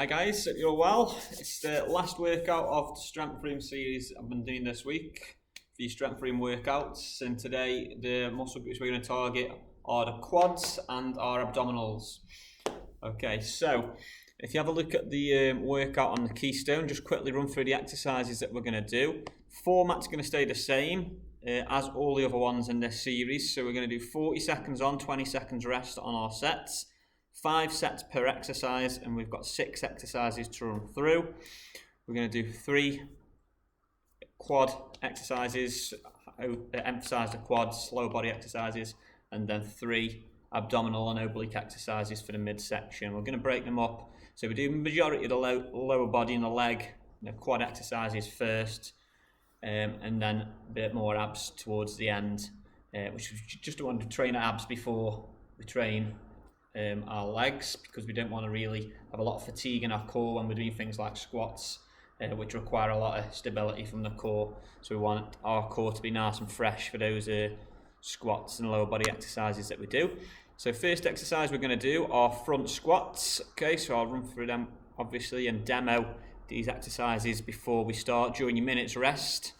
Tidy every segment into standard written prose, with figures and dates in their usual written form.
Hi guys, hope you're well. It's the last workout of the strength room series I've been doing this week for your strength room workouts, and today the muscle groups we're going to target are the quads and our abdominals. Okay, so if you have a look at the workout on the keystone, just quickly run through the exercises that we're going to do. Format's going to stay the same as all the other ones in this series, so we're going to do 40 seconds on, 20 seconds rest on our sets. 5 sets per exercise, and we've got 6 exercises to run through. We're going to do 3 quad exercises, emphasize the quads, lower body exercises, and then 3 abdominal and oblique exercises for the midsection. We're going to break them up, so we do the majority of the lower body and the leg, the quad exercises first, and then a bit more abs towards the end, which we just want to train our abs before we train our legs, because we don't want to really have a lot of fatigue in our core when we're doing things like squats, which require a lot of stability from the core. So we want our core to be nice and fresh for those squats and lower body exercises that we do. So first exercise we're going to do are front squats. Okay, so I'll run through them obviously and demo these exercises before we start during your minute's rest.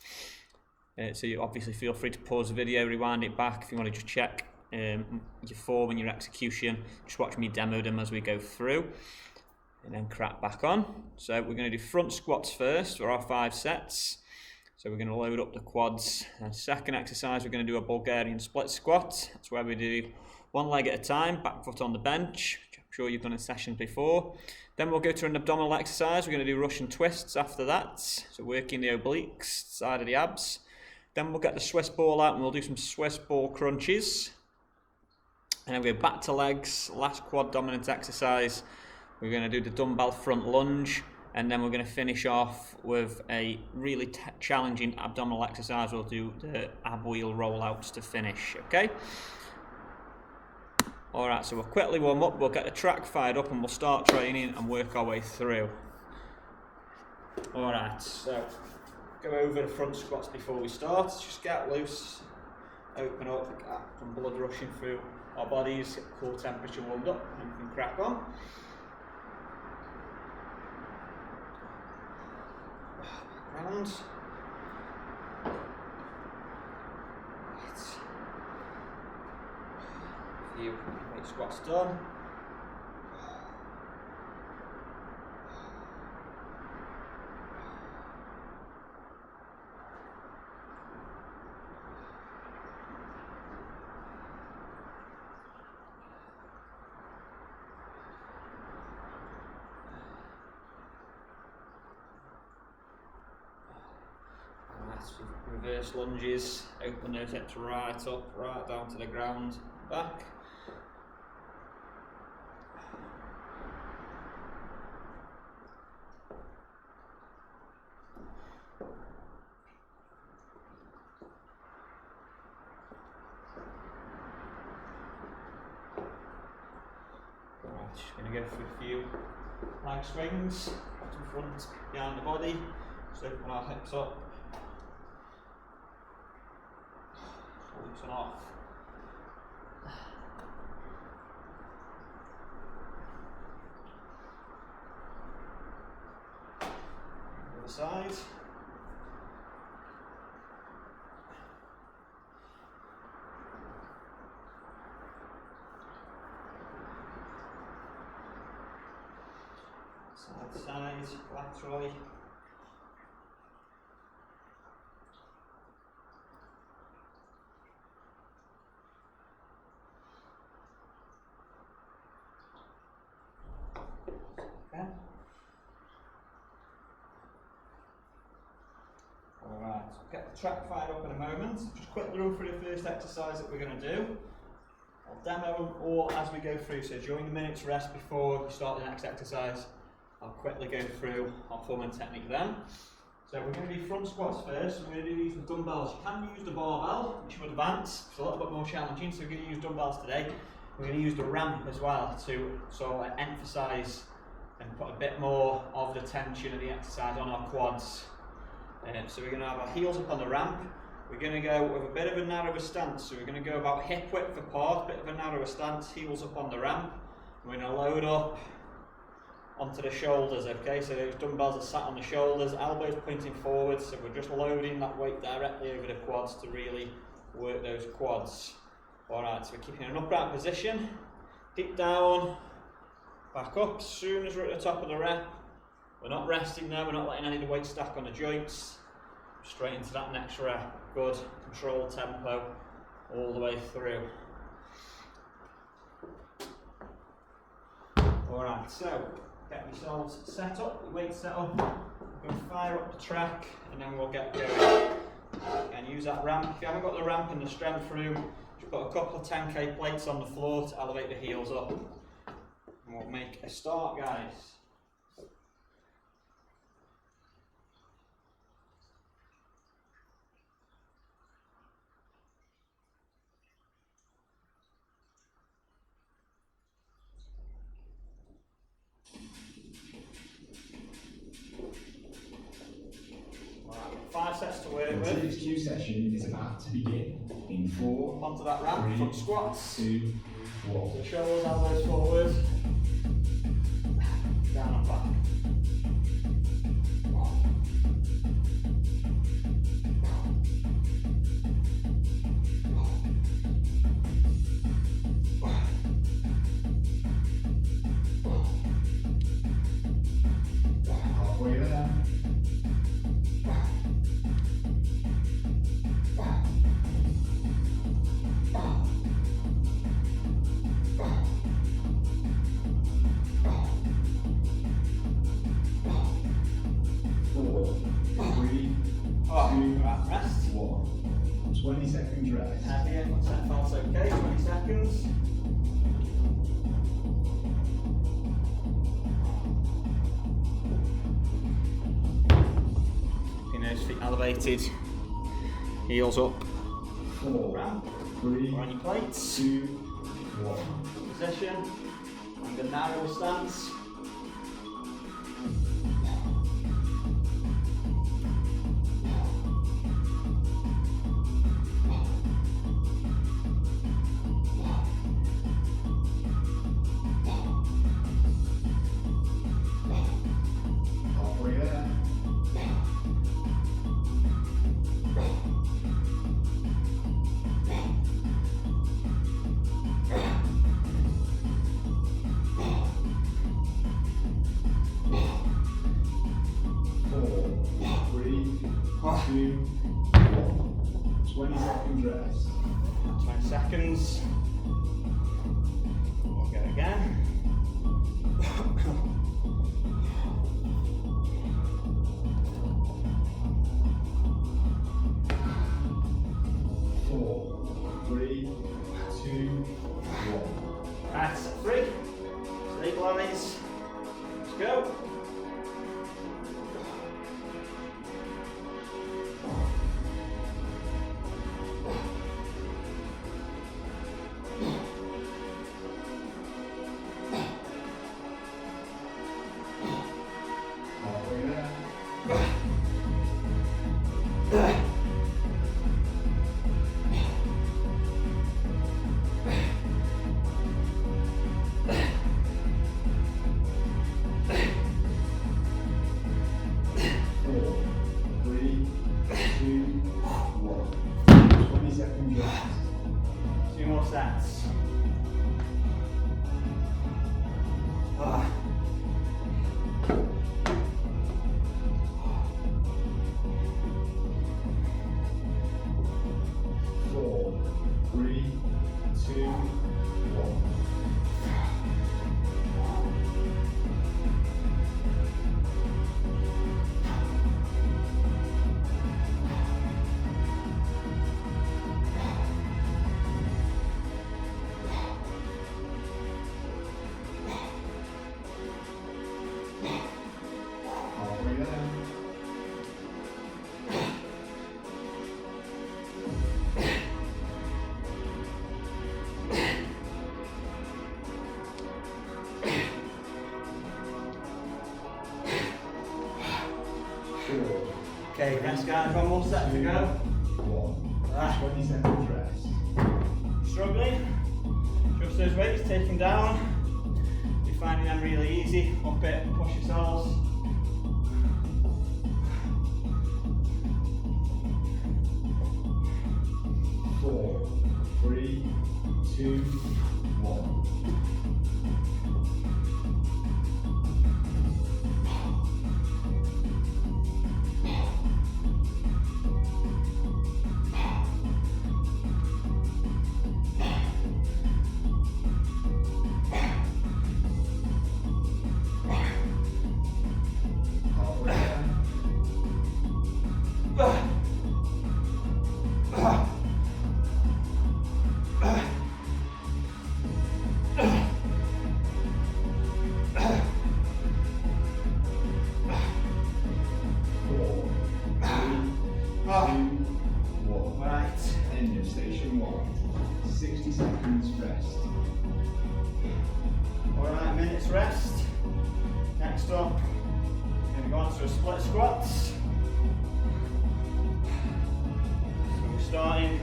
So you obviously feel free to pause the video, rewind it back if you want to just check your form and your execution. Just watch me demo them as we go through and then crack back on. So we're going to do front squats first for our 5 sets. So we're going to load up the quads. And second exercise, we're going to do a Bulgarian split squat. That's where we do 1 leg at a time, back foot on the bench, which I'm sure you've done in sessions before. Then we'll go to an abdominal exercise. We're going to do Russian twists after that, so working the obliques, side of the abs. Then we'll get the Swiss ball out and we'll do some Swiss ball crunches. And then we go back to legs, last quad dominant exercise. We're going to do the dumbbell front lunge, and then we're going to finish off with a really challenging abdominal exercise. We'll do the ab wheel rollouts to finish, okay? Alright, so we'll quickly warm up, we'll get the track fired up and we'll start training and work our way through. Alright, so go over the front squats before we start. Just get loose, open up, get some blood rushing through our bodies, get the core temperature warmed up, and we can crack on. Round. A few weight squats done. Reverse lunges, open those hips right up, right down to the ground, back. Alright, just going to go through a few leg swings, bottom front, behind the body, just open our hips up. Loosen off. Other side. Side to side, laterally. Alright, so get the track fired up in a moment. Just quickly run through the first exercise that we're going to do. I'll demo them all as we go through, so during the minute's rest before we start the next exercise, I'll quickly go through our form and technique then. So we're going to do front squats first. We're going to do these with dumbbells. You can use the barbell, which would advance. It's a little bit more challenging, so we're going to use dumbbells today. We're going to use the ramp as well to sort of emphasise and put a bit more of the tension of the exercise on our quads. So we're going to have our heels up on the ramp. We're going to go with a bit of a narrower stance. So we're going to go about hip width apart, bit of a narrower stance, heels up on the ramp. We're going to load up onto the shoulders, okay? So those dumbbells are sat on the shoulders, elbows pointing forward, so we're just loading that weight directly over the quads to really work those quads. Alright, so we're keeping an upright position, deep down, back up. As soon as we're at the top of the rep, we're not resting there, we're not letting any of the weight stack on the joints. Straight into that next rep. Good, controlled tempo all the way through. Alright, so get yourselves set up, your weight set up, we're going to fire up the track and then we'll get going. And use that ramp. If you haven't got the ramp in the strength room, just put a couple of 10k plates on the floor to elevate the heels up. And we'll make a start, guys. Alright, 5 sets to work with. The TXQ session is about to begin in 4, onto that ramp, 3, front squats. 2, 1. So shoulders, elbows forward. Down and back. Halfway there. Rest. 1. 20 seconds rest. Heavy in, that felt okay, 20 seconds. Keeping those feet elevated, heels up. 4, Ramp. 3, We're on your plates. 2, 1. Position. And the narrow stance. Halfway there. 2, 1. 20 seconds rest. 20 seconds. We'll go again. 4, 3, 2, 1. Right, set 3. Stabilise. Let's go. Halfway there. 4, 3, 2, 1. 20 seconds rest. 2 more sets. Ah. 4, 3, 2, 1. Halfway there. 4, Okay, rest guys, 1 more set to go. 1. 20 seconds rest. Struggling. Just those weights, take them down. Your finding them really easy, up it, push yourselves. 4, 3, 2, 1. Right. End of station 1. 60 seconds rest. Alright, minutes rest. Next up, we're going to go on to a split squats. So we're starting.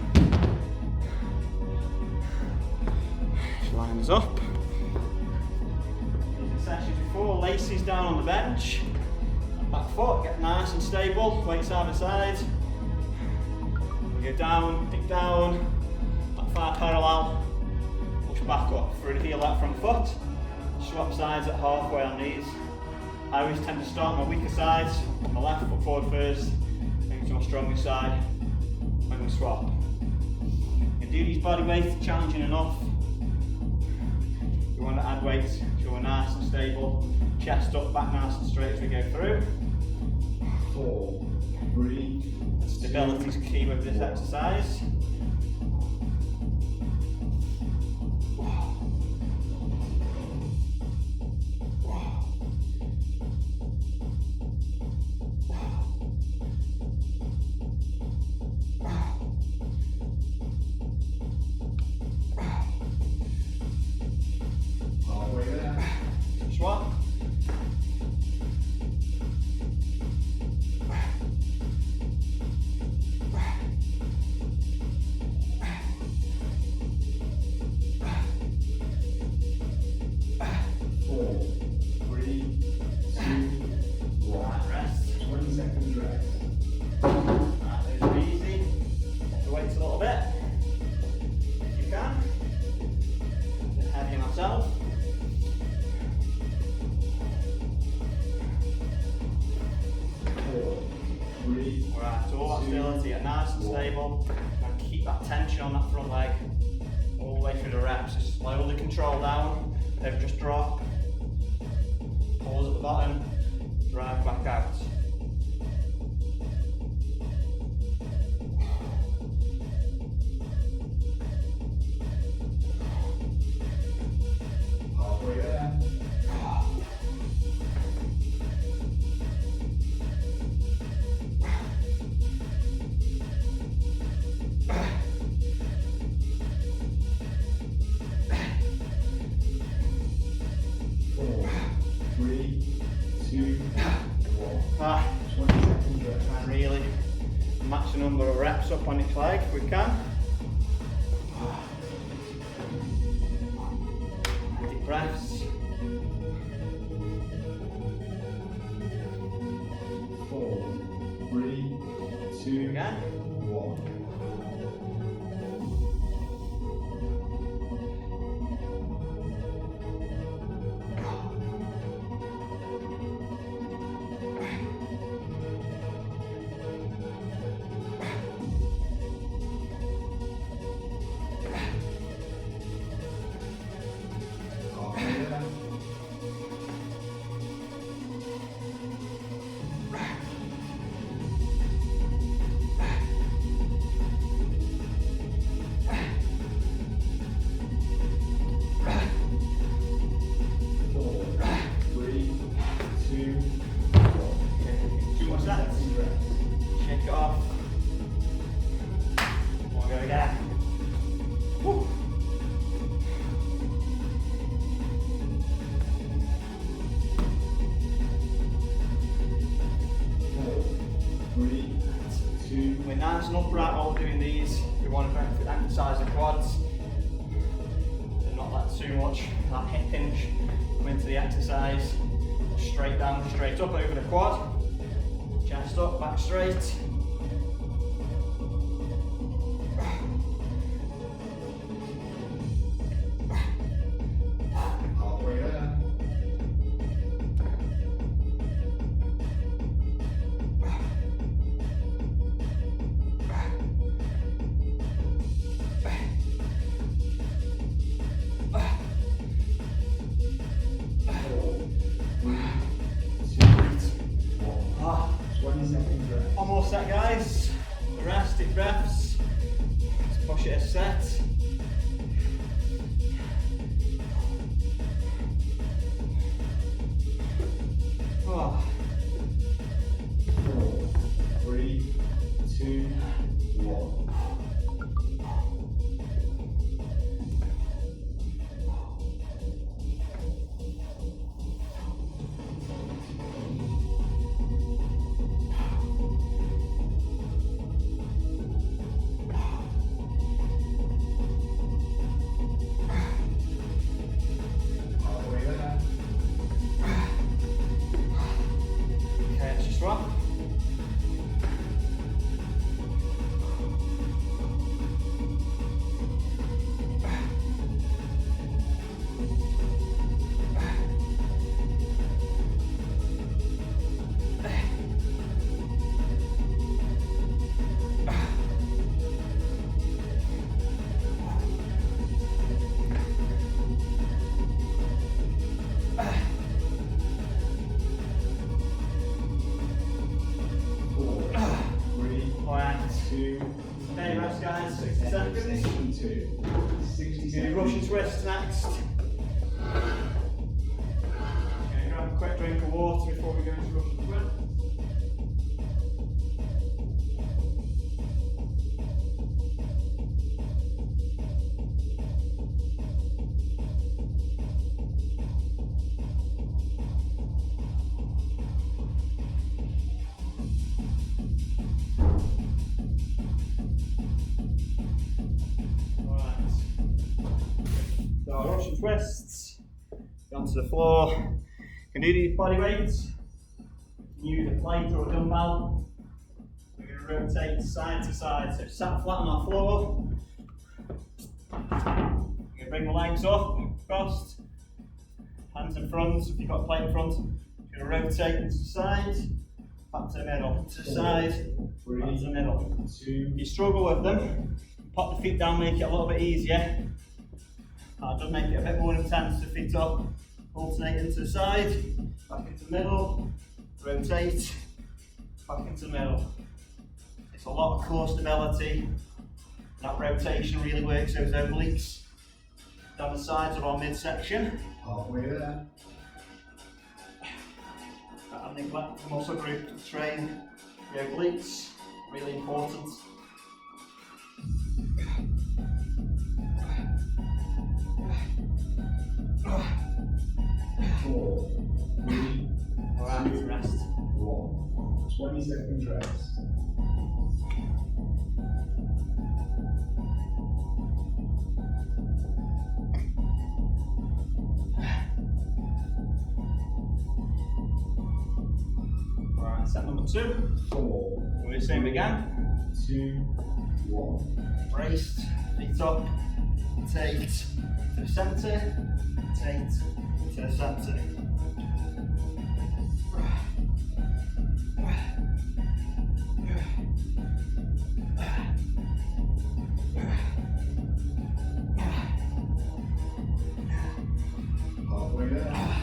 Just line us up. These are sessions before, laces down on the bench. Back foot, get nice and stable, weight side to side. You go down, dig down, back far parallel, push back up. Through the heel that front foot, swap sides at halfway on these. I always tend to start my weaker sides, my left foot forward first, then to my stronger side when we swap. You do these body weights challenging enough. You want to add weights so we're nice and stable, chest up, back nice and straight as we go through. 4, 3, Stability is key with this exercise. halfway there. Swap. Alright, so all that stability and nice and stable. And keep that tension on that front leg all the way through the reps. Just slowly control down, then just drop. Pause at the bottom, drive back out. Halfway there. Ah, 20 seconds rest. and really match the number of reps up on each leg if we can. Deep breaths. 4, 3, 2, Again. 1. Shake it off. We'll go again. Woo. We're nice and upright while we're doing these. We want to emphasise the quads and not let too much that hip hinge Come into the exercise, straight down, straight up over the quad, chest up, back straight. Halfway there. One more set, guys. Rest, deep breaths. Let's push it a set. Oh. 4, 3, 2, 1. Halfway there. Okay, let's just rock. Okay, rest, guys. 60 seconds. 62. 60 Gonna do Russian twists next. Gonna grab a quick drink of water before we go into Russian twist. So Russian twists, go onto the floor. You can do these body weights. You can use a plate or a dumbbell. We're going to rotate side to side. So sat flat on our floor. You're going to bring the legs up, crossed, hands in front. If you've got a plate in front, you're going to rotate into the side, back to the middle, to the side, back to the middle. 2. If you struggle with them, pop the feet down, make it a little bit easier. Just make it a bit more intense, the feet up, alternate into the side, back into the middle, rotate, back into the middle. It's a lot of core stability. That rotation really works those obliques down the sides of our midsection. Halfway there. And neglect the muscle group to train the obliques, really important. 4, 3, Alright, rest. 1. 20 seconds rest. Alright, set number 2. 4, We'll do the same again. 2, 1. Braced, feet up, rotate to the centre, rotate to the centre. Halfway there.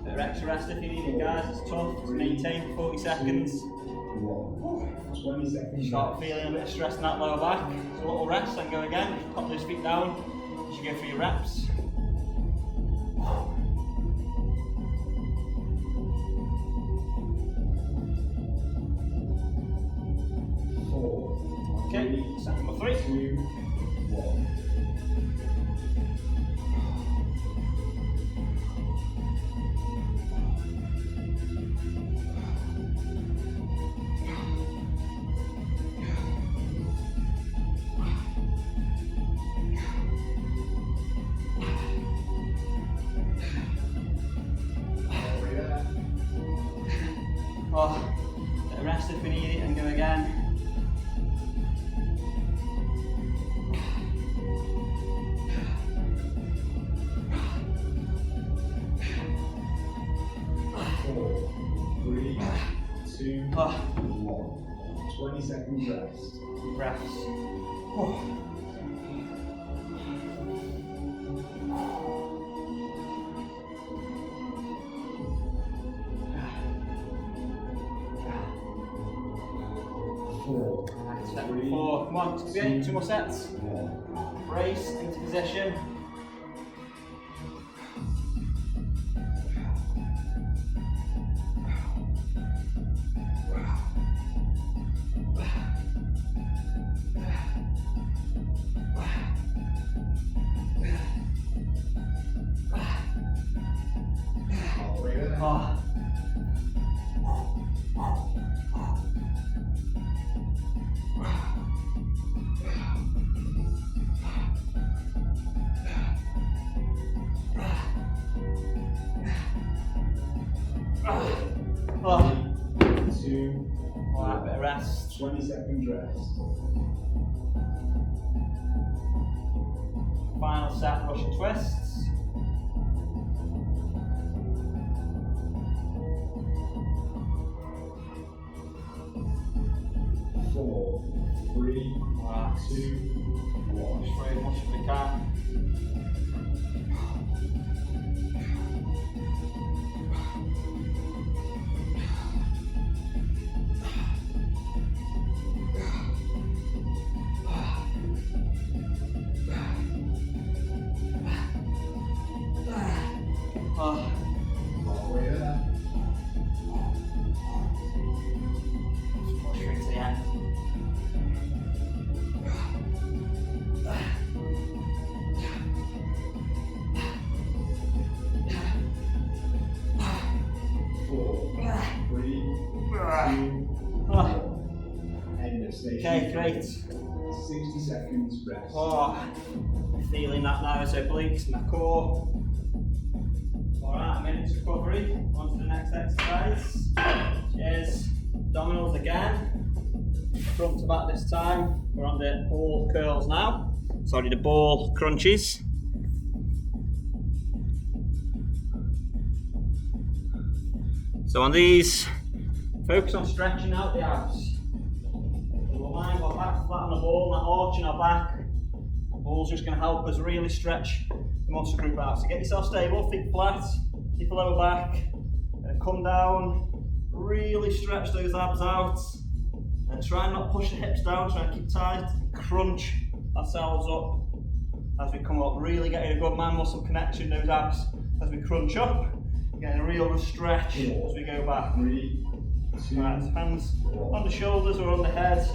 Bit of extra rest if you need it, guys. It's tough to maintain for 40 seconds. 1. 20 seconds Start rest. feeling a bit of stress in that lower back. So a little rest, then go again. Pop those feet down as you go through your reps. Okay, set number 3. 2, 1. Bit of rest if we need it and go again. 4, 3, 2, 1. 20 seconds rest. Deep breaths. Step 4. Come on, 2 more sets. Brace into position. Alright, bit of rest. 20 seconds rest. Final set, Russian twists. Four, 3, 2, 1. Push through as much as we can. Halfway there. Push through to the end. 4, 3, 2, 1. End of station. Okay, great. 60 seconds rest. Feeling that now, so obliques and the core. Alright, a minute's recovery. On to the next exercise. Cheers. Abdominals again. Front to back this time. We're on the ball curls now. Sorry, the ball crunches. So on these, focus on stretching out the abs. We'll mind our back flat on the ball, that arch in our back. The ball's just going to help us really stretch the muscle group out. So get yourself stable, feet flat, keep the lower back, and come down, really stretch those abs out, and try and not push the hips down, try and keep tight, crunch ourselves up as we come up, really getting a good man-muscle connection, those abs as we crunch up, getting a real stretch as we go back. 3, 2, Right, hands on the shoulders or on the head,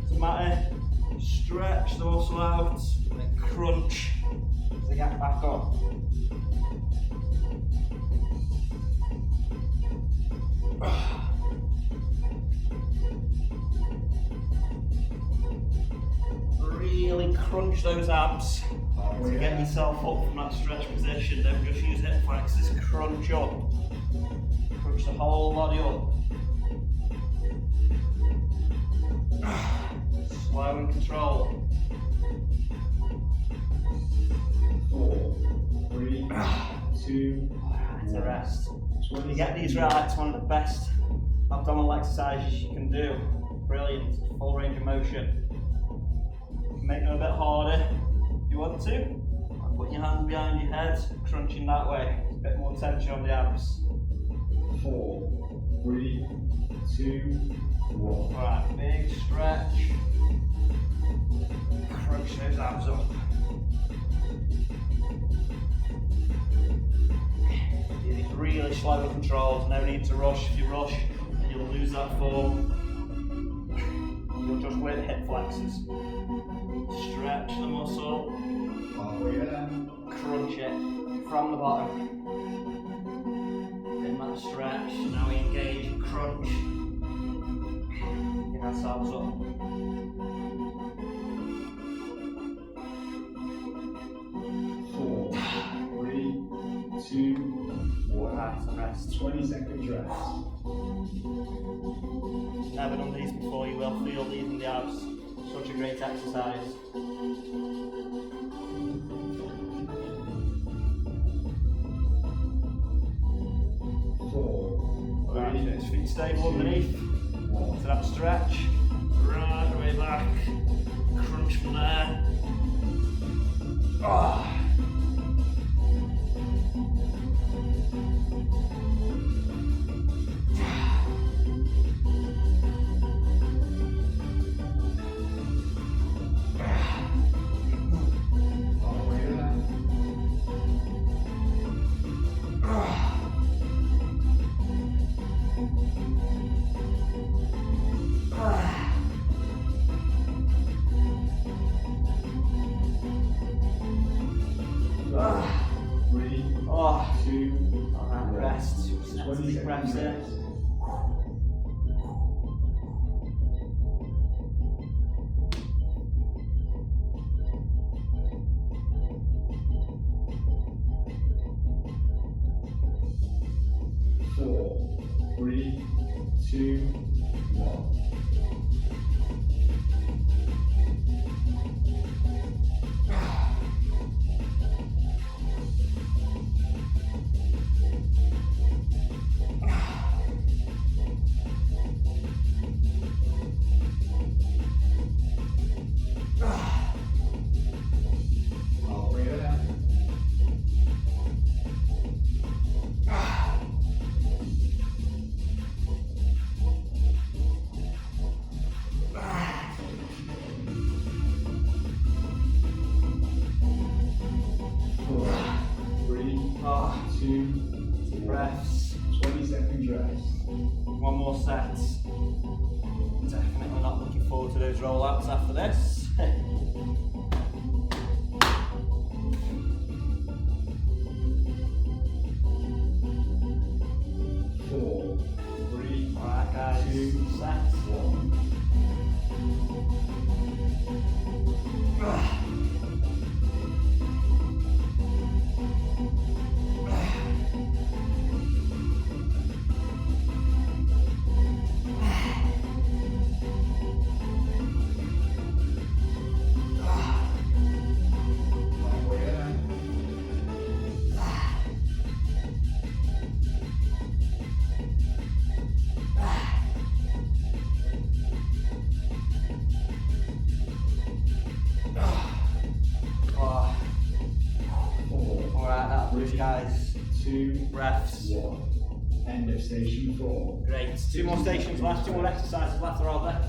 doesn't matter. Stretch the muscle out and then crunch as they get back up. Really crunch those abs to get yourself up from that stretch position. Don't just use hip flexors, crunch up. Crunch the whole body up. Slow and control. 4, 3, 2, Alright, to rest. When you get these right, it's one of the best abdominal exercises you can do. Brilliant, full range of motion. You can make them a bit harder if you want to. Put your hands behind your head, crunching that way. A bit more tension on the abs. 4, 3, 2, 1. Alright, big stretch. Crunch those abs up. Do these really slow and controlled, no need to rush. If you rush, you'll lose that form. You'll just whip hip flexors. Stretch the muscle, Halfway there. crunch it from the bottom. In that stretch, now we engage and crunch. Get ourselves up. 4, 3, 2, 1. Right, and rest. 20 seconds rest. never done these before, you will feel these in the abs. Such a great exercise. 4, Alright, 3, get his feet stable underneath. To that stretch. Right the way back. Crunch from there. Ah. Rest. Deep breaths in. 4, 3, 2, 1. Deep breaths. 20 seconds rest. One more set. Definitely not looking forward to those rollouts after this. 4, 3, Alright guys, 2, set. 1. Alright, that was guys. 2, Breaths. 1. End of station 4. Great. 2 more stations left, 2 more exercises left, are all there.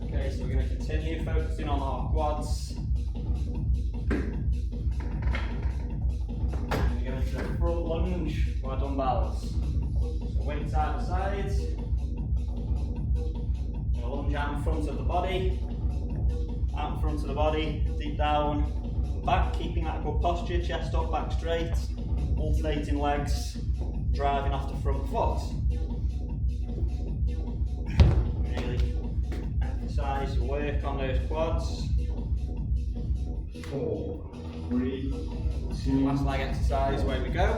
Okay, so we're going to continue focusing on our quads. We're going to do a front lunge with our dumbbells. So weight side to side. Going to lunge out in front of the body. Out in front of the body, deep down, back, keeping that good posture, chest up, back straight. Alternating legs, driving off the front foot. Really exercise to work on those quads. 4, 3, 2, Last leg exercise, away we go.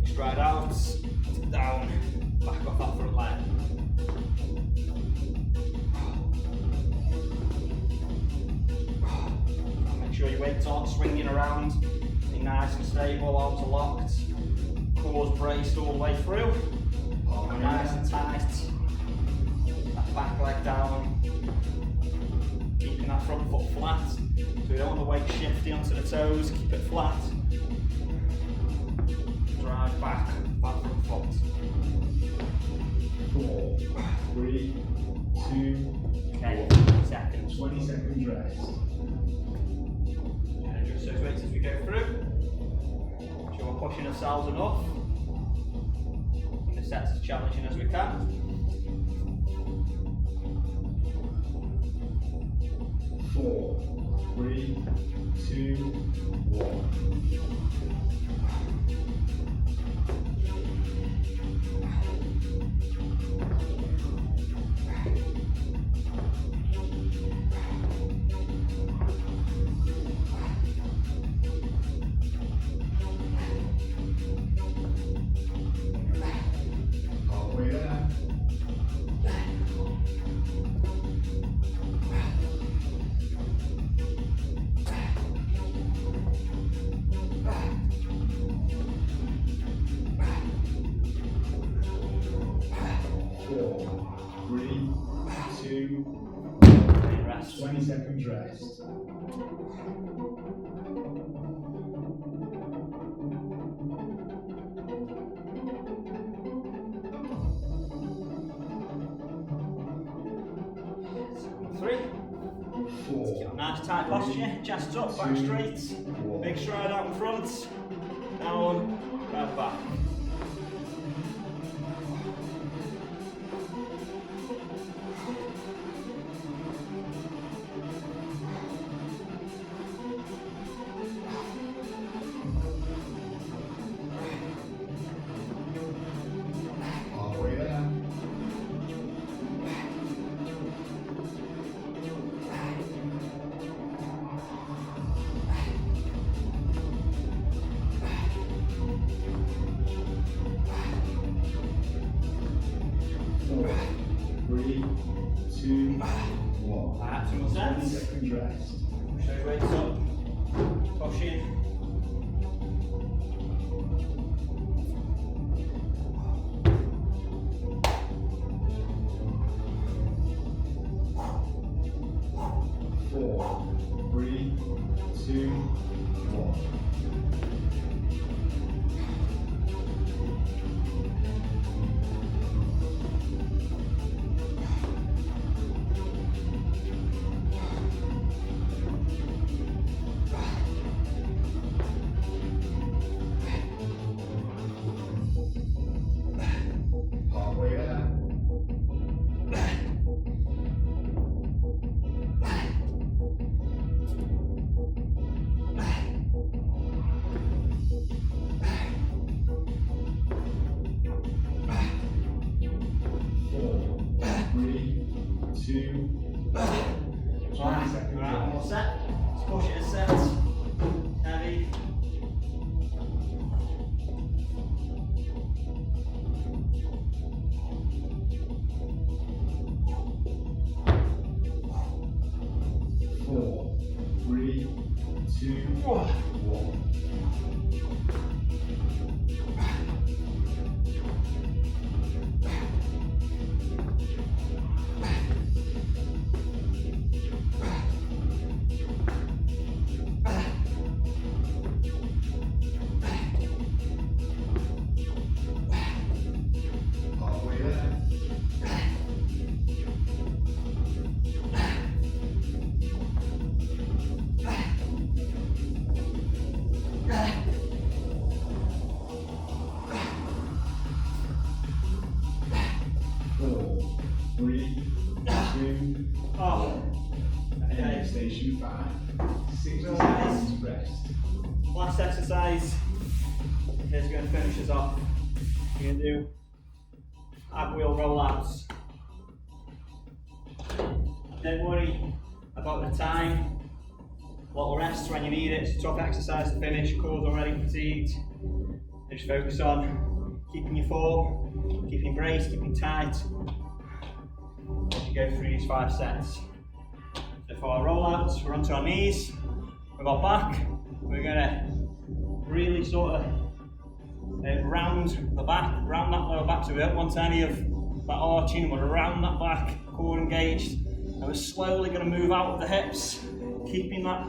Stride out, down, back off that front leg. Make sure your weight's aren't swinging around. Be nice and stable, arms are locked. Core's braced all the way through. Nice and tight. That back leg down. Keeping that front foot flat. So we don't want the weight shifting onto the toes. Keep it flat. Drive back front foot. 4, 3, 2, Okay, seconds. 20 seconds rest. And adjust those weights as we go through. So we're pushing ourselves enough. In the sets as challenging as we can. 4, 3, 2, 1. 4, 3, 2, Rest. 20 seconds rest. 3. 4, Nice tight posture, chest up, back straight. Big stride out in front. Down, right back. halfway there. 4, 3, 2, 1. Alright, 2 more 20 sets. seconds rest. Push those weights up. Push in. 4, 3, 2, 1. Halfway there. 4, 3, 2, 1. 20 seconds Right, one more rest. set. Let's push it a set. Heavy. 4, 3, 2, 1. Halfway there. 4, 3, 2, Oh. and Okay. station 5. 60 Relax. seconds rest. Last exercise. Here's going to finish us off. We're going to do ab wheel rollouts. Don't worry about the time. Little rest when you need it. It's a tough exercise to finish. Core's already fatigued. Just focus on keeping your form, keeping braced, keeping tight as you go through these 5 sets. So for our rollouts, we're onto our knees with our back. We're going to really sort of round the back, round that lower back, so we don't want any of that arching. We want to round that back, core engaged, and we're slowly going to move out of the hips, keeping that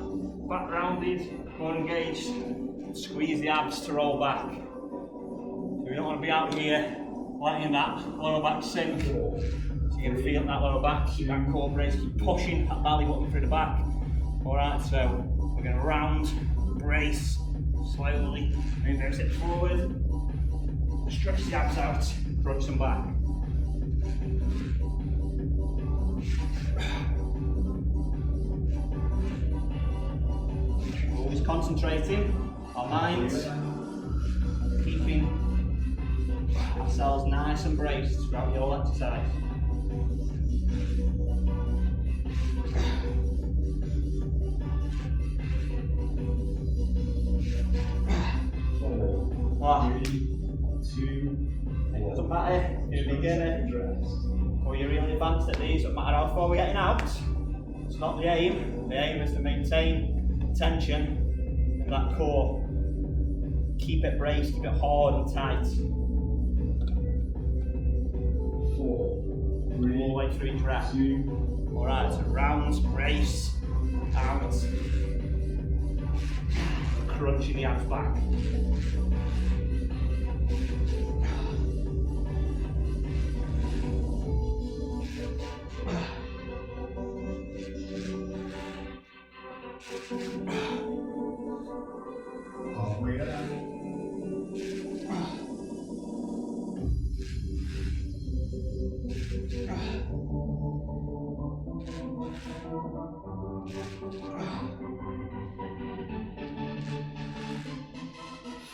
back rounded, core engaged, squeeze the abs to roll back. So we don't want to be out here letting that lower back sink. So you're going to feel that lower back, keep that core brace, keep pushing that belly button through the back. Alright, so we're going to round, brace, slowly move those hips forward, stretch the abs out, crunch them back. Always concentrating our minds, keeping ourselves nice and braced throughout the whole exercise. It doesn't matter if you're a beginner or you're really advanced at these, it doesn't matter how far we're getting out. It's not the aim. The aim is to maintain tension in that core. Keep it braced, keep it hard and tight. 4, all the way through each rep. Alright, so rounds, brace, out, crunching the abs back. Halfway there.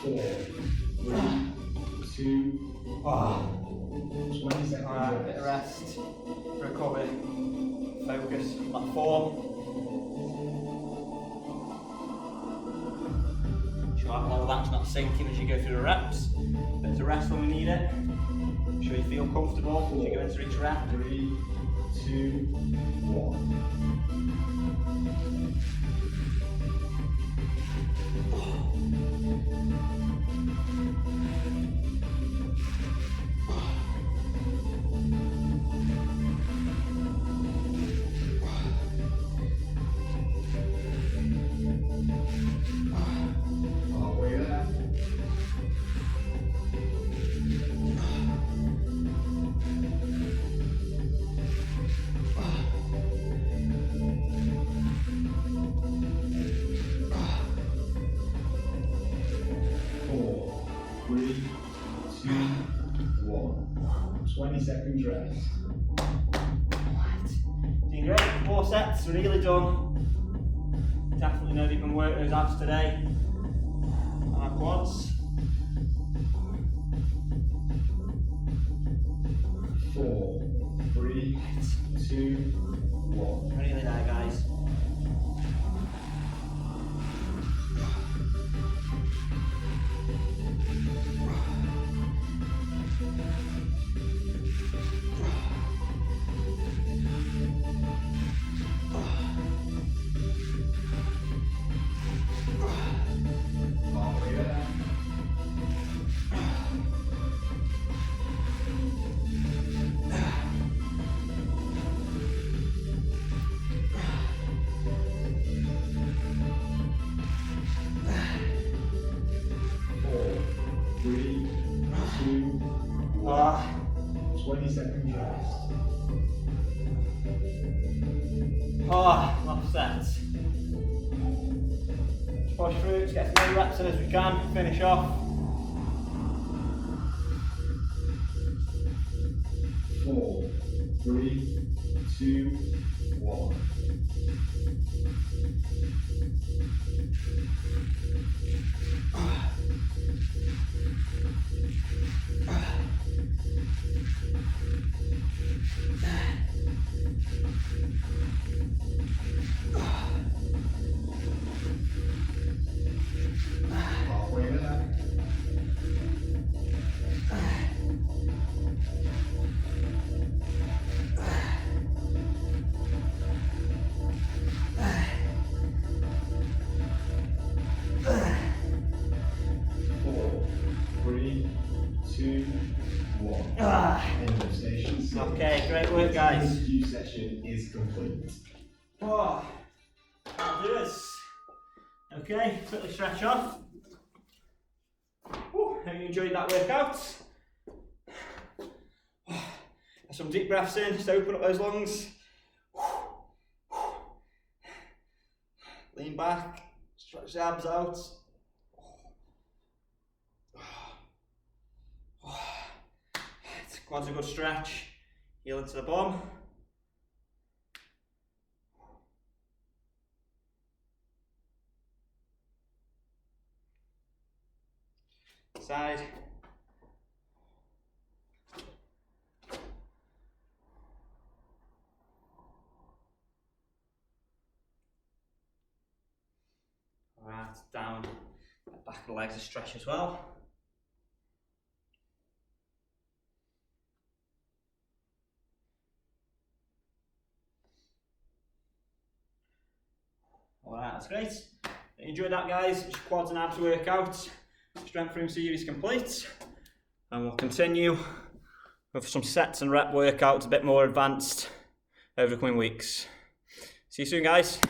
4, 3, 2, 20 seconds. Alright, bit of rest, recover, focus on that form. Sure that level of action not sinking as you go through the reps. Bit of rest when we need it. Make sure you feel comfortable as you go into each rep. 3, 2, 1. Halfway there. 4, 3, 2, 1. 20 seconds rest. Doing great, 4 sets, we're nearly done. Definitely know you've been working those abs today. And our quads. 4, 3, 2, 1. We're nearly there, guys. Halfway there. 3, 2, 1. 20 seconds rest. Last set. Let's push through, let's get as many reps in as we can, finish off. 4, 3, 2, 1. Halfway there. 4, 3, 2, 1. End of station 6. Okay, great work, guys. This Q session is complete. That'll do us. Okay, quickly stretch off. Hope you enjoyed that workout. Some deep breaths in, just open up those lungs. Lean back, stretch the abs out. Quads a good stretch, heel into the bum. Side. Alright, down. Back of the legs a stretch as well. Alright, that's great. Enjoyed that, guys. It's quads and abs workout. Strength room series complete. And we'll continue with some sets and rep workouts a bit more advanced over the coming weeks. See you soon, guys.